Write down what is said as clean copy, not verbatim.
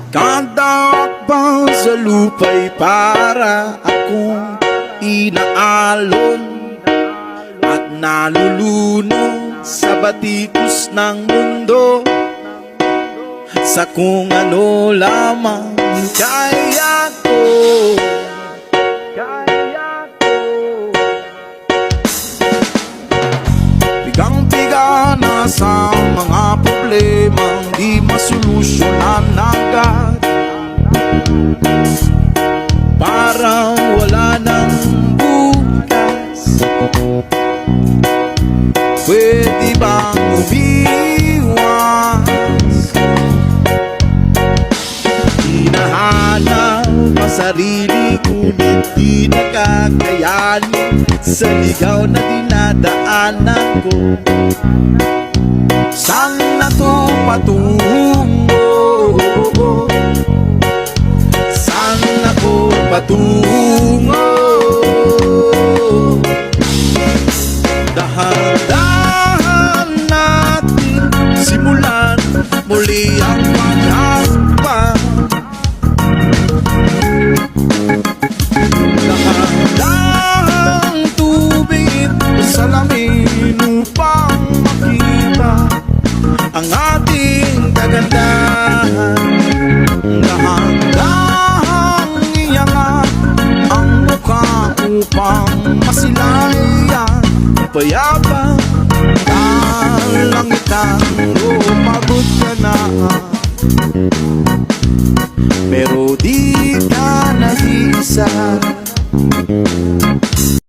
Kada akbang sa lupa'y para akong inaalon at nalulunod sa batikos ng mundo, sa kung ano lamang kaya ko. Bigang-biga na sa mga problemang di masolusyonan agad, parang wala nang bukas. Pwede bang umiwas? Hinahanap ang sarili, ngunit di nakakayanin sa ligaw na dinadaanan ko. Saan na to patungo? Saan ako patungo? Dahan-dahan natin simulan muli ang paghahakbang. Dahan-dahang tubig sa lamin upang makita ang ating kagandahan. Dahan-dahang iangat ang mukha upang masilayan payapa kalangitan. Pagod ka na pero di ka nag-isa.